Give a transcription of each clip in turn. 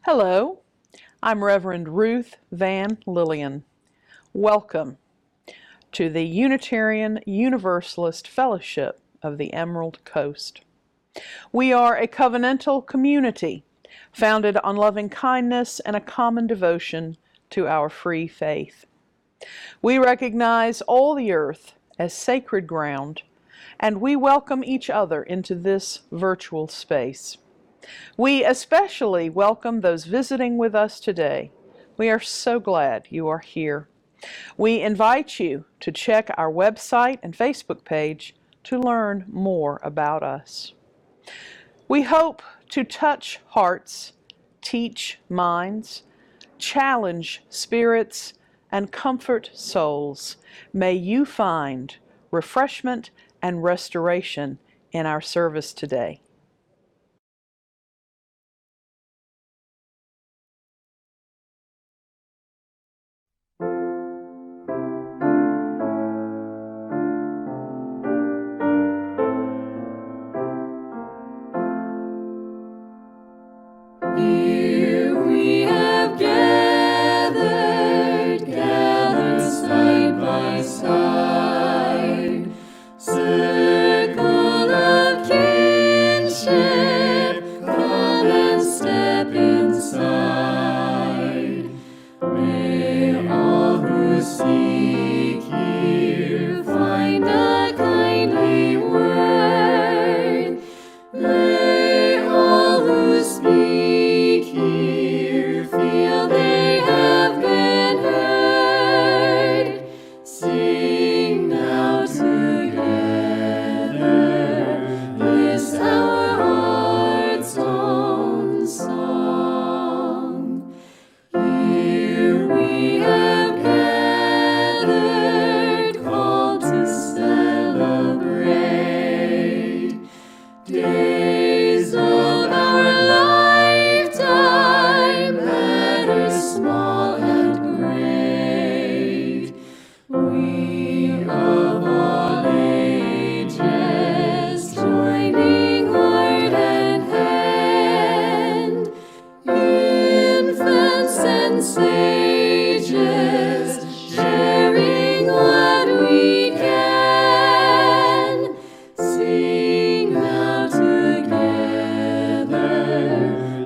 Hello, I'm Reverend Ruth Van Lillian. Welcome to the Unitarian Universalist Fellowship of the Emerald Coast. We are a covenantal community founded on loving kindness and a common devotion to our free faith. We recognize all the earth as sacred ground, and we welcome each other into this virtual space. We especially welcome those visiting with us today. We are so glad you are here. We invite you to check our website and Facebook page to learn more about us. We hope to touch hearts, teach minds, challenge spirits, and comfort souls. May you find refreshment and restoration in our service today. Here we have gathered side by side, circle of kinship, come and step inside. May all who seek here find a kindly word. May all who speak here feel they have been heard. Sing now together this our heart's own song. Here we have gathered, called to celebrate days of our lifetime, matters small and great. We of all ages, joining heart and hand, infants and sages, sharing what we can. Sing now together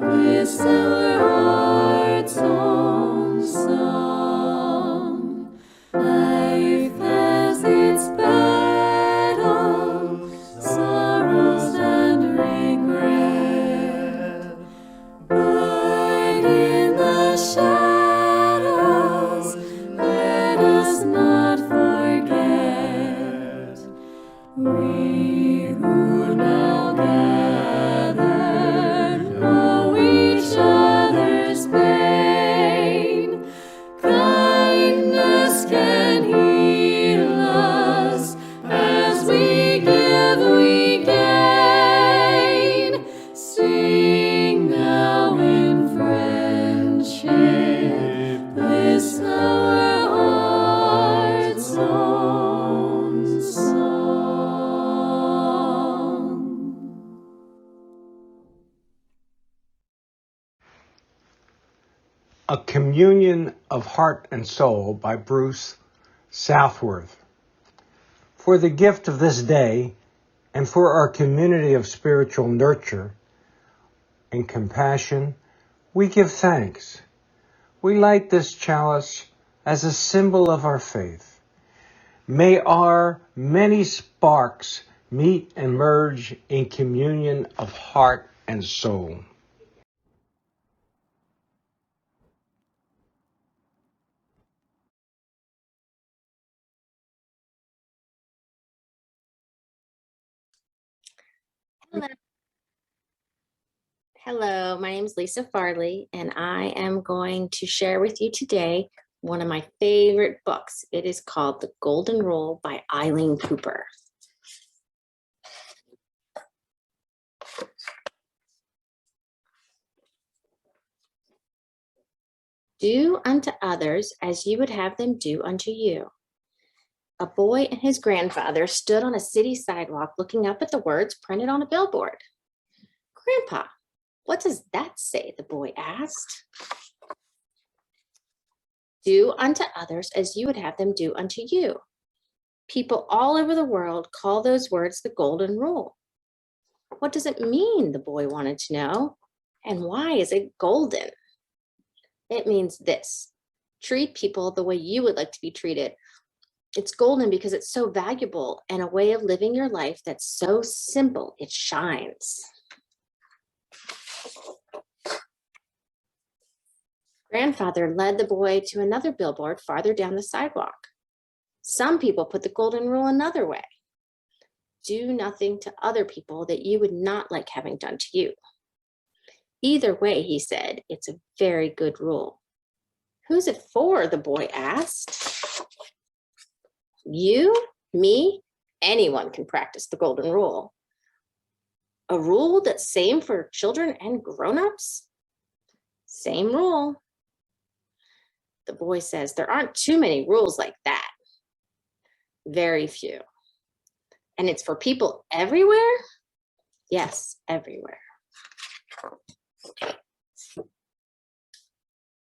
this our heart's own song. Life has its battles, sorrows and regret, but in the shadows let us not forget. We who now gather know each other's pain. Kindness can heal us. As we give, we gain. Sing now in friendship this our heart's own song. A Communion of Heart and Soul by Bruce Southworth. For the gift of this day and for our community of spiritual nurture and compassion, we give thanks. We light this chalice as a symbol of our faith. May our many sparks meet and merge in communion of heart and soul. Hello. Hello, my name is Lisa Farley, and I am going to share with you today one of my favorite books. It is called The Golden Rule by Eileen Cooper. Do unto others as you would have them do unto you. A boy and his grandfather stood on a city sidewalk looking up at the words printed on a billboard. Grandpa, What does that say? The boy asked. Do unto others as you would have them do unto you. People all over the world call those words the golden rule. What does it mean? The boy wanted to know. And why is it golden? It means this: treat people the way you would like to be treated. It's golden because it's so valuable and a way of living your life that's so simple, it shines. Grandfather led the boy to another billboard farther down the sidewalk. Some people put the golden rule another way: do nothing to other people that you would not like having done to you. Either way, he said, it's a very good rule. Who's it for? The boy asked. You, me, anyone can practice the golden rule. A rule that's same for children and grown-ups? Same rule. The boy says there aren't too many rules like that. Very few. And it's for people everywhere? Yes, everywhere.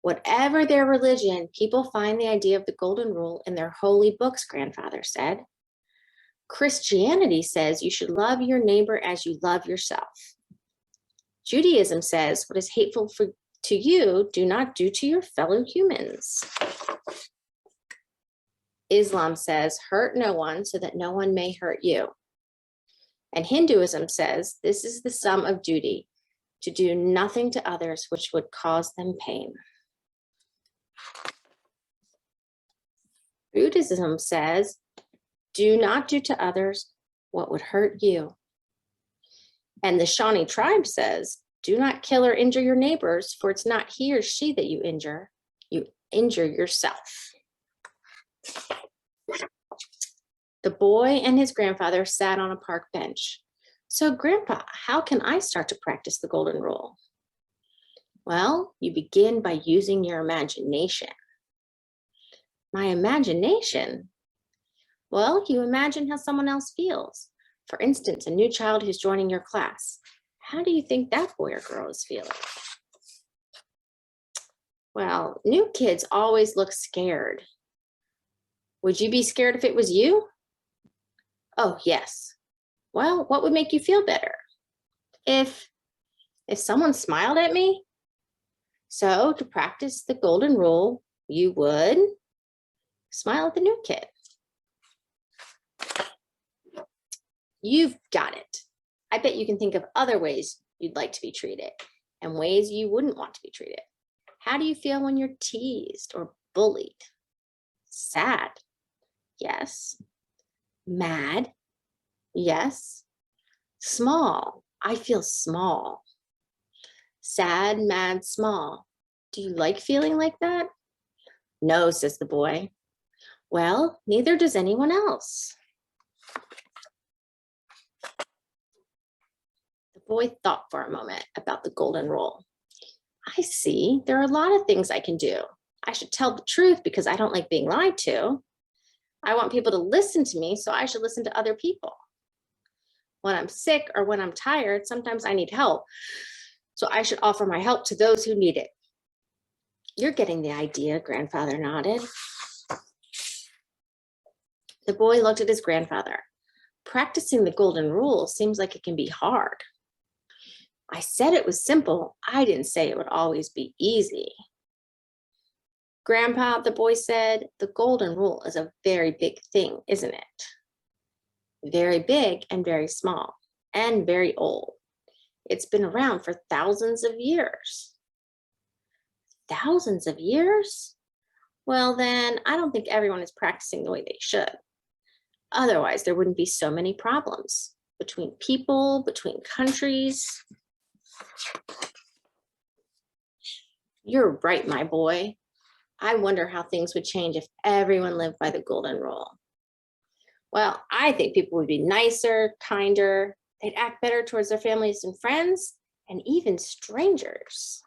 Whatever their religion, people find the idea of the golden rule in their holy books, Grandfather said. Christianity says you should love your neighbor as you love yourself. Judaism says what is hateful to you, do not do to your fellow humans. Islam says hurt no one so that no one may hurt you. And Hinduism says this is the sum of duty, to do nothing to others which would cause them pain. Buddhism says, do not do to others what would hurt you. And the Shawnee tribe says, do not kill or injure your neighbors, for it's not he or she that you injure yourself. The boy and his grandfather sat on a park bench. So, Grandpa, how can I start to practice the golden rule? Well, you begin by using your imagination. My imagination? Well, you imagine how someone else feels. For instance, a new child who's joining your class. How do you think that boy or girl is feeling? Well, new kids always look scared. Would you be scared if it was you? Oh, yes. Well, what would make you feel better? If someone smiled at me? So to practice the golden rule, you would smile at the new kid. You've got it. I bet you can think of other ways you'd like to be treated and ways you wouldn't want to be treated. How do you feel when you're teased or bullied? Sad? Yes. Mad? Yes. Small? I feel small. Sad, mad, small. Do you like feeling like that? No, says the boy. Well, neither does anyone else. The boy thought for a moment about the golden rule. I see, there are a lot of things I can do. I should tell the truth because I don't like being lied to. I want people to listen to me, so I should listen to other people. When I'm sick or when I'm tired, sometimes I need help. So I should offer my help to those who need it. You're getting the idea, Grandfather nodded. The boy looked at his grandfather. Practicing the golden rule seems like it can be hard. I said it was simple. I didn't say it would always be easy. Grandpa, the boy said, the golden rule is a very big thing, isn't it? Very big and very small and very old. It's been around for thousands of years. Thousands of years? Well, then I don't think everyone is practicing the way they should. Otherwise, there wouldn't be so many problems between people, between countries. You're right, my boy. I wonder how things would change if everyone lived by the golden rule. Well, I think people would be nicer, kinder. They'd act better towards their families and friends, and even strangers.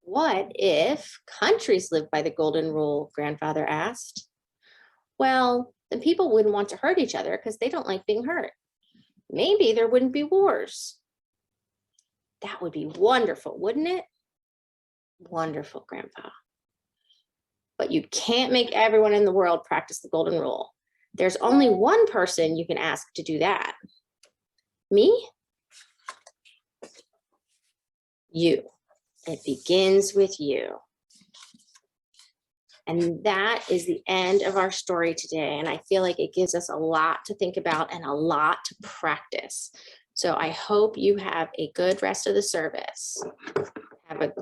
What if countries lived by the golden rule? Grandfather asked. Well, then people wouldn't want to hurt each other because they don't like being hurt. Maybe there wouldn't be wars. That would be wonderful, wouldn't it? Wonderful, Grandpa. But you can't make everyone in the world practice the golden rule. There's only one person you can ask to do that. Me? You. It begins with you. And that is the end of our story today. And I feel like it gives us a lot to think about and a lot to practice. So I hope you have a good rest of the service. Have a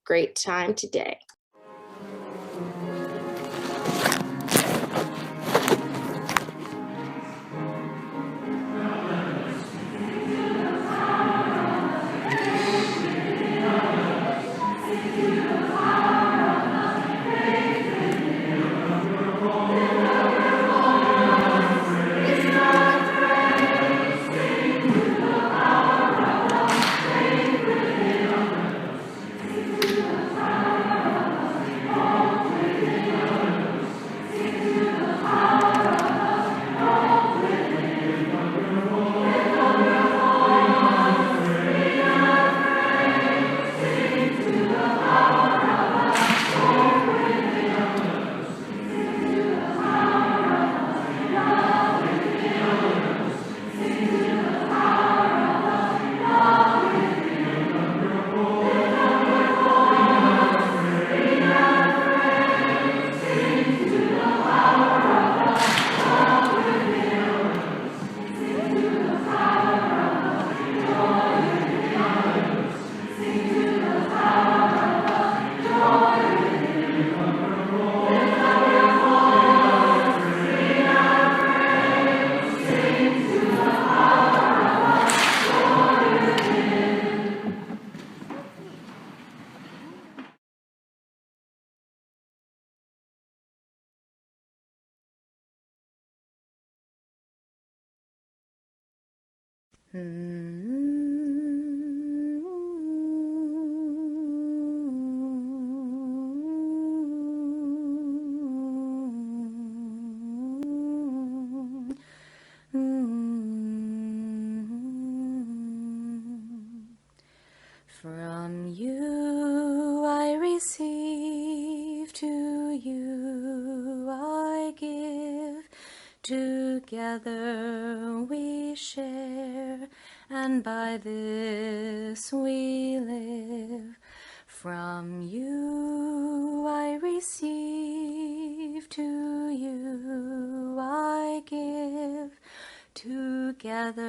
great time today. From you I receive, to you I give. Together we share, and by this we live. From you I receive, to you I give. Together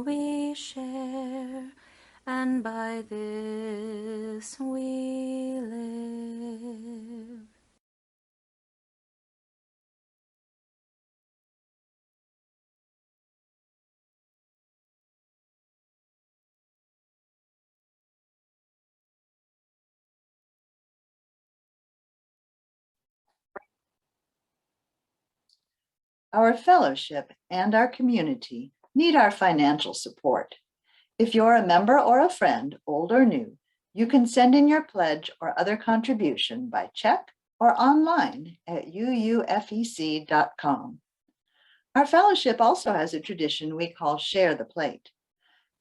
we share, and by this we live. Our fellowship and our community need our financial support. If you're a member or a friend, old or new, you can send in your pledge or other contribution by check or online at uufec.com. Our fellowship also has a tradition we call Share the Plate.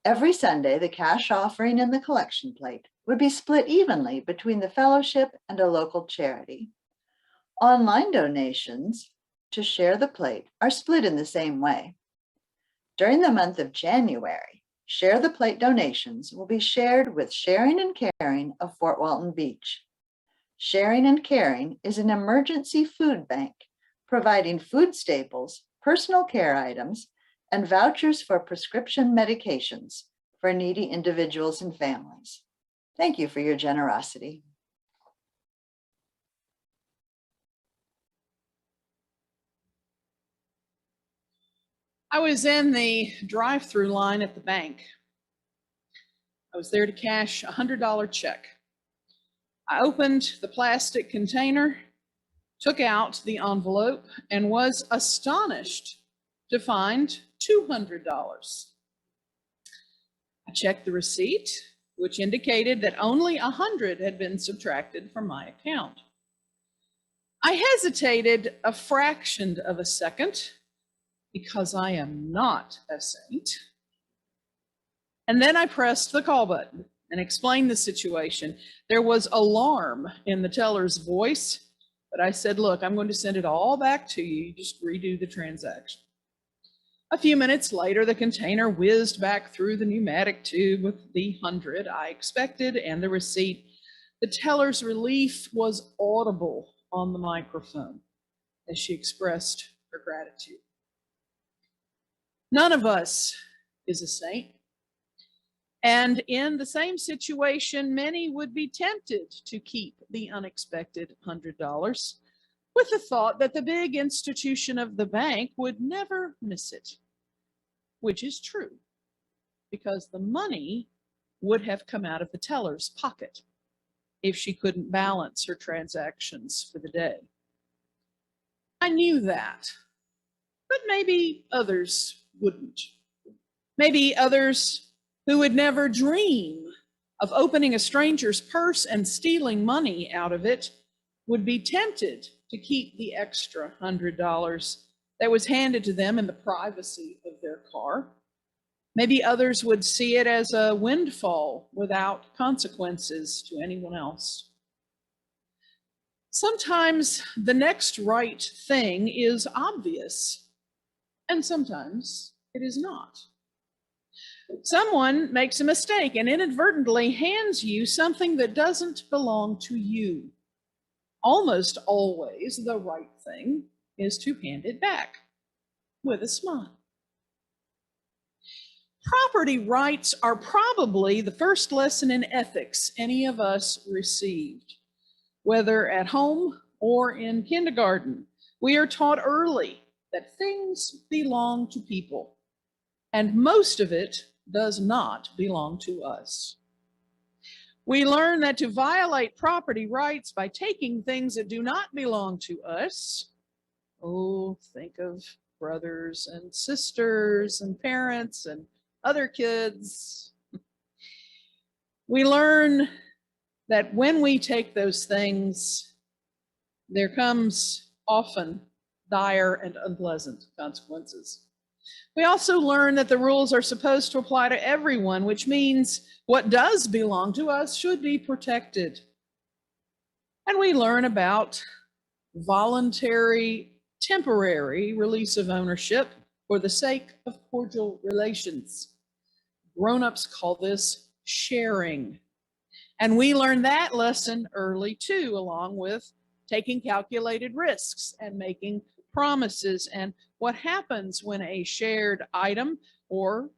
Every Sunday, the cash offering and the collection plate would be split evenly between the fellowship and a local charity. Online donations to Share the Plate are split in the same way. During the month of January, Share the Plate donations will be shared with Sharing and Caring of Fort Walton Beach. Sharing and Caring is an emergency food bank providing food staples, personal care items, and vouchers for prescription medications for needy individuals and families. Thank you for your generosity. I was in the drive-through line at the bank. I was there to cash a $100 check. I opened the plastic container, took out the envelope, and was astonished to find $200. I checked the receipt, which indicated that only $100 had been subtracted from my account. I hesitated a fraction of a second because I am not a saint. And then I pressed the call button and explained the situation. There was alarm in the teller's voice, but I said, look, I'm going to send it all back to you. You just redo the transaction. A few minutes later, the container whizzed back through the pneumatic tube with the 100 I expected and the receipt. The teller's relief was audible on the microphone as she expressed her gratitude. None of us is a saint. And in the same situation, many would be tempted to keep the unexpected $100 with the thought that the big institution of the bank would never miss it, which is true, because the money would have come out of the teller's pocket if she couldn't balance her transactions for the day. I knew that, but maybe others wouldn't. Maybe others who would never dream of opening a stranger's purse and stealing money out of it would be tempted to keep the extra $100 that was handed to them in the privacy of their car. Maybe others would see it as a windfall without consequences to anyone else. Sometimes the next right thing is obvious, and sometimes it is not. Someone makes a mistake and inadvertently hands you something that doesn't belong to you. Almost always the right thing is to hand it back with a smile. Property rights are probably the first lesson in ethics any of us received. Whether at home or in kindergarten, we are taught early that things belong to people, and most of it does not belong to us. We learn that to violate property rights by taking things that do not belong to us, think of brothers and sisters and parents and other kids. We learn that when we take those things, there comes often dire and unpleasant consequences. We also learn that the rules are supposed to apply to everyone, which means what does belong to us should be protected. And we learn about voluntary, temporary release of ownership for the sake of cordial relations. Grown-ups call this sharing. And we learn that lesson early too, along with taking calculated risks and making promises and what happens when a shared item or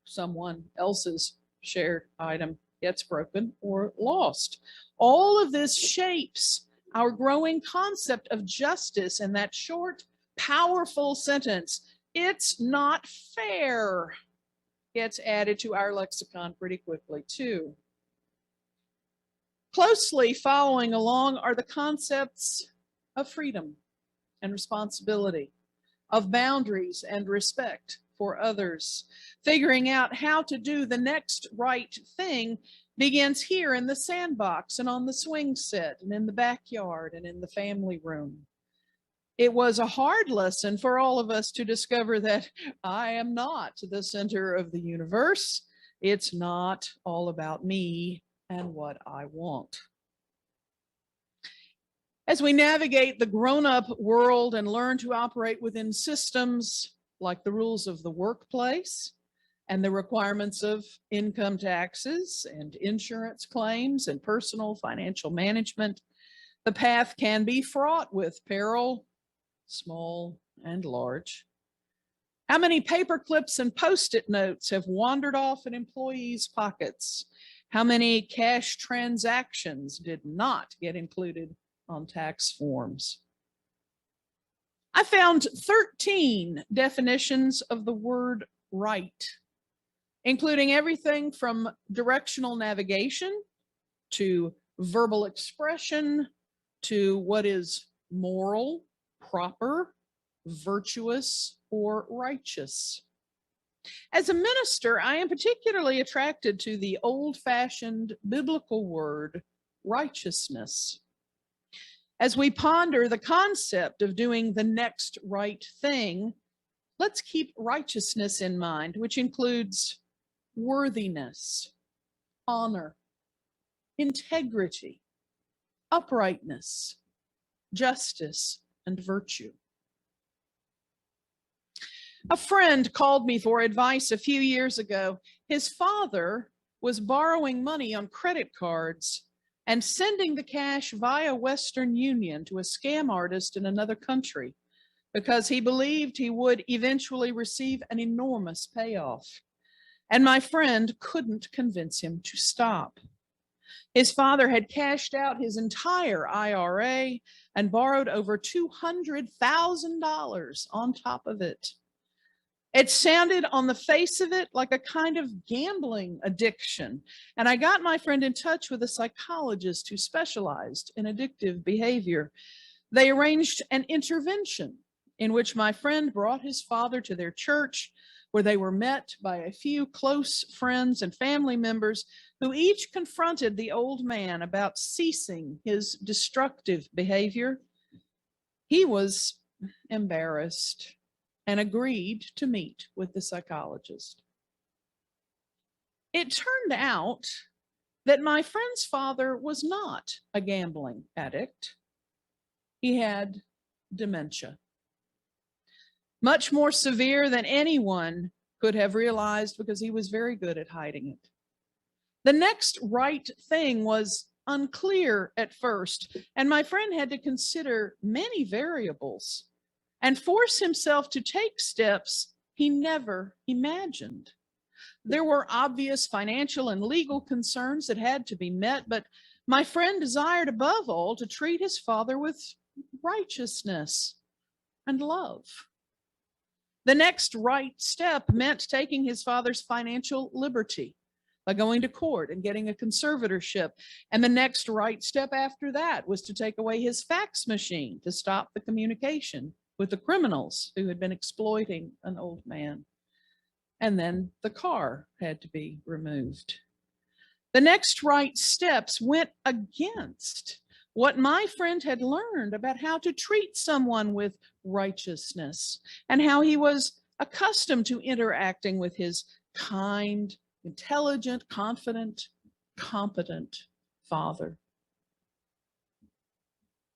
someone else's shared item gets broken or lost. All of this shapes our growing concept of justice, and that short, powerful sentence, "It's not fair," gets added to our lexicon pretty quickly too. Closely following along are the concepts of freedom and responsibility, of boundaries and respect for others. Figuring out how to do the next right thing begins here in the sandbox and on the swing set and in the backyard and in the family room. It was a hard lesson for all of us to discover that I am not the center of the universe. It's not all about me and what I want. As we navigate the grown-up world and learn to operate within systems like the rules of the workplace and the requirements of income taxes and insurance claims and personal financial management, the path can be fraught with peril, small and large. How many paper clips and Post-it notes have wandered off in employees' pockets? How many cash transactions did not get included on tax forms? I found 13 definitions of the word right, including everything from directional navigation to verbal expression to what is moral, proper, virtuous, or righteous. As a minister, I am particularly attracted to the old-fashioned biblical word righteousness. As we ponder the concept of doing the next right thing, let's keep righteousness in mind, which includes worthiness, honor, integrity, uprightness, justice, and virtue. A friend called me for advice a few years ago. His father was borrowing money on credit cards and sending the cash via Western Union to a scam artist in another country because he believed he would eventually receive an enormous payoff. And my friend couldn't convince him to stop. His father had cashed out his entire IRA and borrowed over $200,000 on top of it. It sounded on the face of it like a kind of gambling addiction. And I got my friend in touch with a psychologist who specialized in addictive behavior. They arranged an intervention in which my friend brought his father to their church, where they were met by a few close friends and family members who each confronted the old man about ceasing his destructive behavior. He was embarrassed and agreed to meet with the psychologist. It turned out that my friend's father was not a gambling addict. He had dementia, much more severe than anyone could have realized because he was very good at hiding it. The next right thing was unclear at first, and my friend had to consider many variables and force himself to take steps he never imagined. There were obvious financial and legal concerns that had to be met, but my friend desired above all to treat his father with righteousness and love. The next right step meant taking his father's financial liberty by going to court and getting a conservatorship. And the next right step after that was to take away his fax machine to stop the communication with the criminals who had been exploiting an old man. And then the car had to be removed. The next right steps went against what my friend had learned about how to treat someone with righteousness and how he was accustomed to interacting with his kind, intelligent, confident, competent father.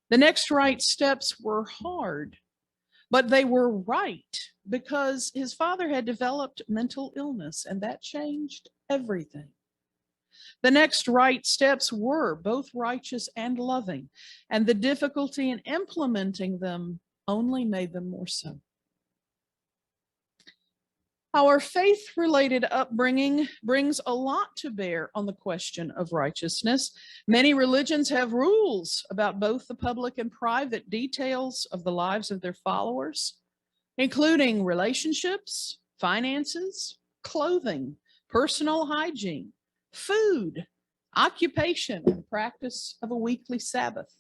The next right steps were hard, but they were right because his father had developed mental illness, and that changed everything. The next right steps were both righteous and loving, and the difficulty in implementing them only made them more so. Our faith-related upbringing brings a lot to bear on the question of righteousness. Many religions have rules about both the public and private details of the lives of their followers, including relationships, finances, clothing, personal hygiene, food, occupation, and practice of a weekly Sabbath.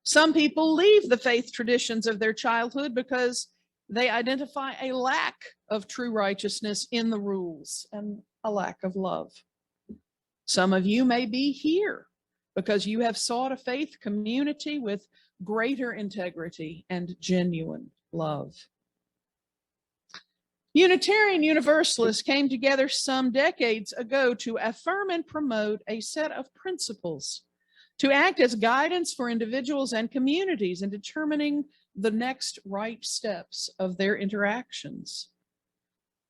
Some people leave the faith traditions of their childhood because they identify a lack of true righteousness in the rules and a lack of love. Some of you may be here because you have sought a faith community with greater integrity and genuine love. Unitarian Universalists came together some decades ago to affirm and promote a set of principles to act as guidance for individuals and communities in determining the next right steps of their interactions.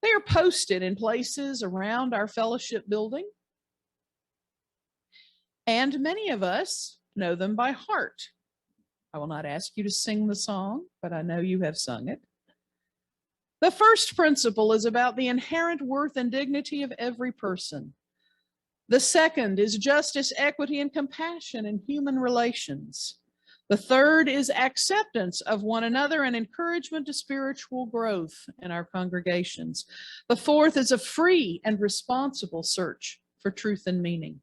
They are posted in places around our fellowship building, and many of us know them by heart. I will not ask you to sing the song, but I know you have sung it. The first principle is about the inherent worth and dignity of every person. The second is justice, equity, and compassion in human relations. The third is acceptance of one another and encouragement to spiritual growth in our congregations. The fourth is a free and responsible search for truth and meaning.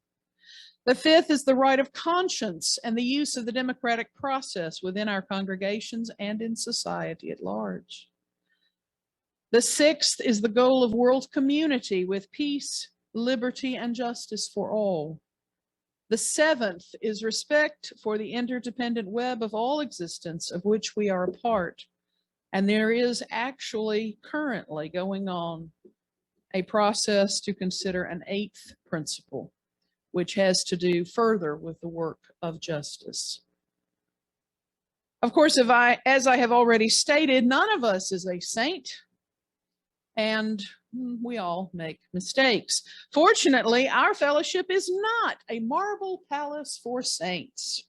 The fifth is the right of conscience and the use of the democratic process within our congregations and in society at large. The sixth is the goal of world community with peace, liberty, and justice for all. The seventh is respect for the interdependent web of all existence of which we are a part. And there is actually currently going on a process to consider an 8th principle, which has to do further with the work of justice. Of course, as I have already stated, none of us is a saint, and we all make mistakes. Fortunately, our fellowship is not a marble palace for saints.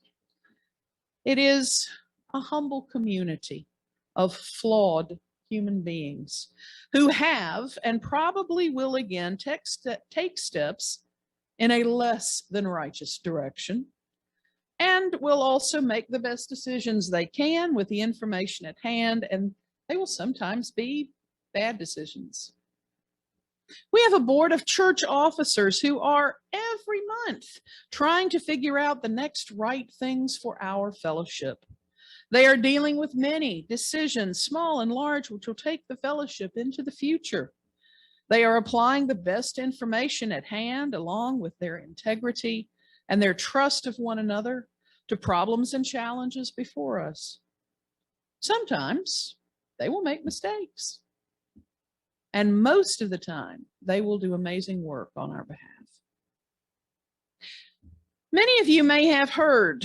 It is a humble community of flawed human beings who have and probably will again take steps in a less than righteous direction, and will also make the best decisions they can with the information at hand, and they will sometimes be bad decisions. We have a board of church officers who are every month trying to figure out the next right things for our fellowship. They are dealing with many decisions, small and large, which will take the fellowship into the future. They are applying the best information at hand, along with their integrity and their trust of one another, to problems and challenges before us. Sometimes they will make mistakes, and most of the time they will do amazing work on our behalf. Many of you may have heard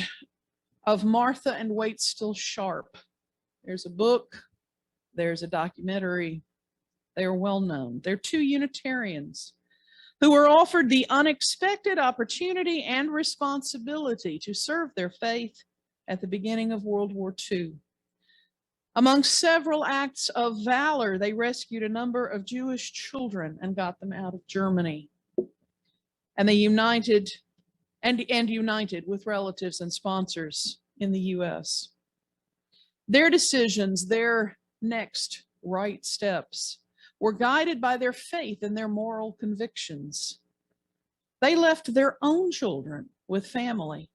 of Martha and Wait Still Sharp. There's a book, there's a documentary. They are well known. They're two Unitarians who were offered the unexpected opportunity and responsibility to serve their faith at the beginning of World War II. Among several acts of valor, they rescued a number of Jewish children and got them out of Germany. And they united with relatives and sponsors in the US. Their decisions, their next right steps, were guided by their faith and their moral convictions. They left their own children with family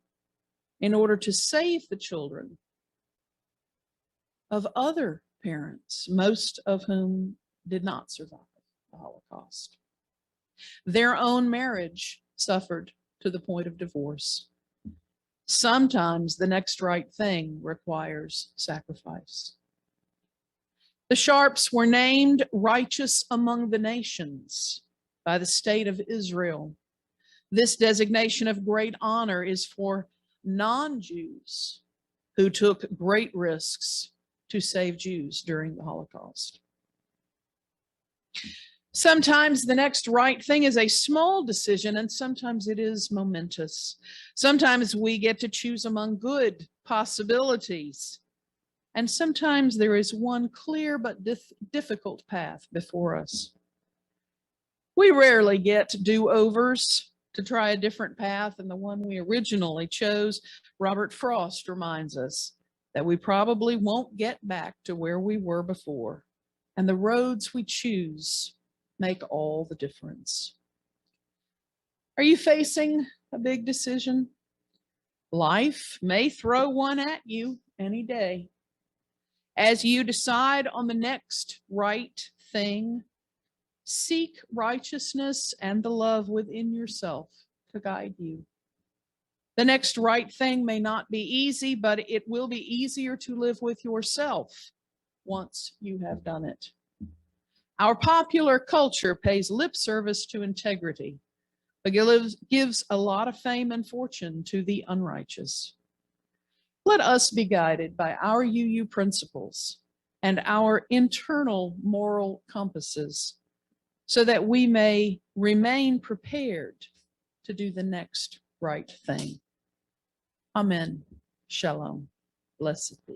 in order to save the children of other parents, most of whom did not survive the Holocaust. Their own marriage suffered to the point of divorce. Sometimes the next right thing requires sacrifice. The Sharps were named righteous among the nations by the state of Israel. This designation of great honor is for non-Jews who took great risks to save Jews during the Holocaust. Sometimes the next right thing is a small decision, and sometimes it is momentous. Sometimes we get to choose among good possibilities, and sometimes there is one clear but difficult path before us. We rarely get do-overs to try a different path than the one we originally chose. Robert Frost reminds us that we probably won't get back to where we were before, and the roads we choose make all the difference. Are you facing a big decision? Life may throw one at you any day. As you decide on the next right thing, seek righteousness and the love within yourself to guide you. The next right thing may not be easy, but it will be easier to live with yourself once you have done it. Our popular culture pays lip service to integrity, but gives a lot of fame and fortune to the unrighteous. Let us be guided by our UU principles and our internal moral compasses so that we may remain prepared to do the next right thing. Amen. Shalom. Blessed be.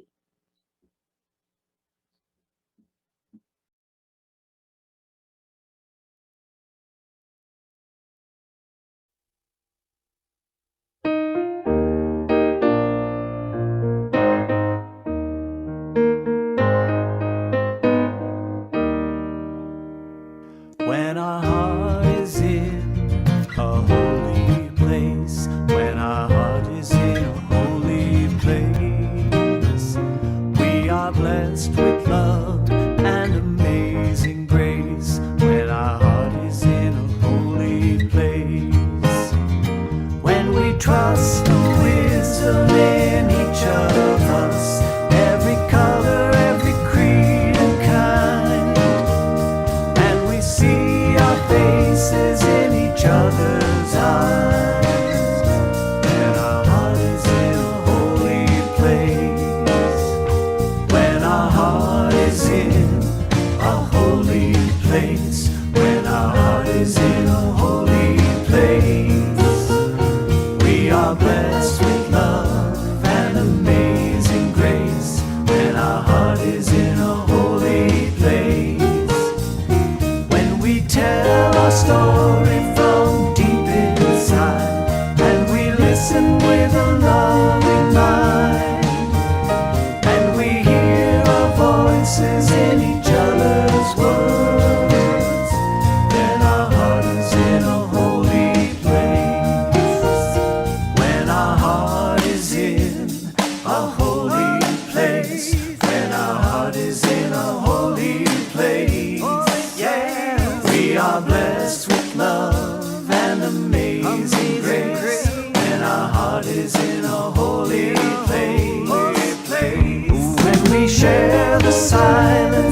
When our heart is in a holy place, when our heart is in a holy place,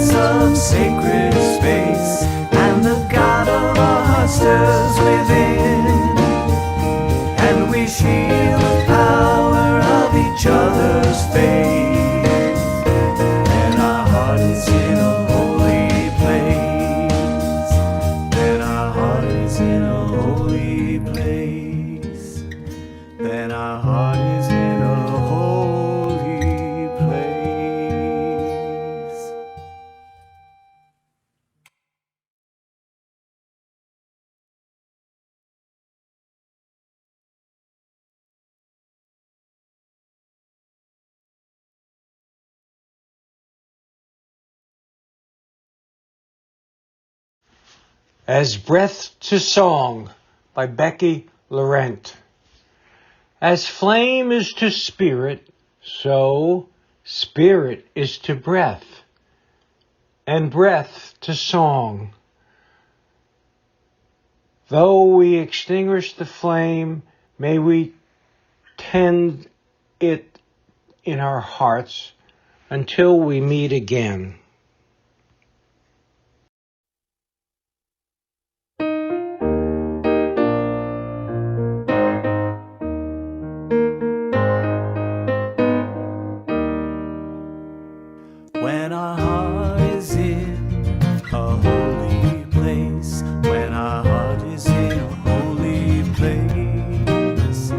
silence of sacred space, and the God of our hearts stirs within, and we shield the power of each other's faith, and our heart is in a holy place, and our heart is in a holy place, then our heart is in a holy place. As Breath to Song by Becky Laurent. As flame is to spirit, so spirit is to breath, and breath to song. Though we extinguish the flame, may we tend it in our hearts until we meet again. When our heart is in a holy place, when our heart is in a holy place,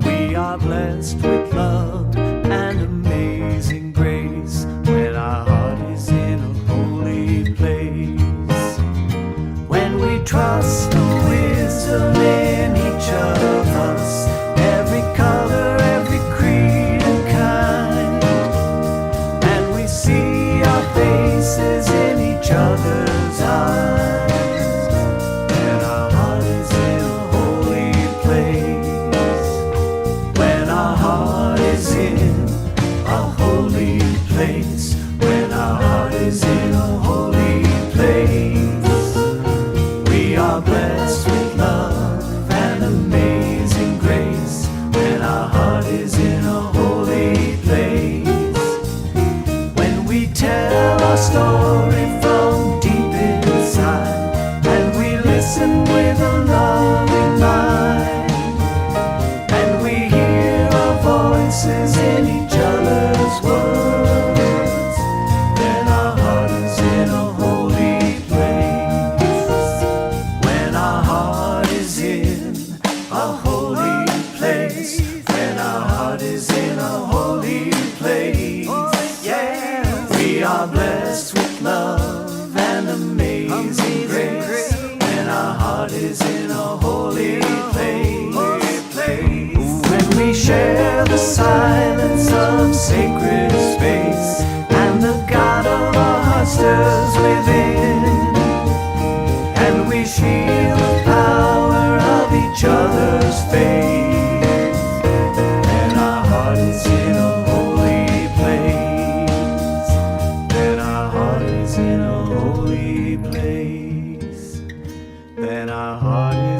we are blessed with love and amazing grace. When our heart is in a holy place, when we trust the wisdom in each of us, every color, every creed and kind, and we see our faces in each other's eyes, and our heart is in a holy place. When our heart is in a holy place, when our heart is in a holy place, we are blessed with love and amazing grace. When our heart is in a holy place, when we tell our story from deep inside, and we listen with a loving mind, and we hear our voices in each other's words, then our heart is in a holy place. When our heart is in a holy place, when our heart is in a holy place, yeah, we are blessed with love and amazing grace. When our heart is in a holy place, when we share the silence of sacred space, and the God of our hearts stirs within, and we shield the power of each other's faith, and our heart is in a holy place, then our heart is in a holy place, then our heart is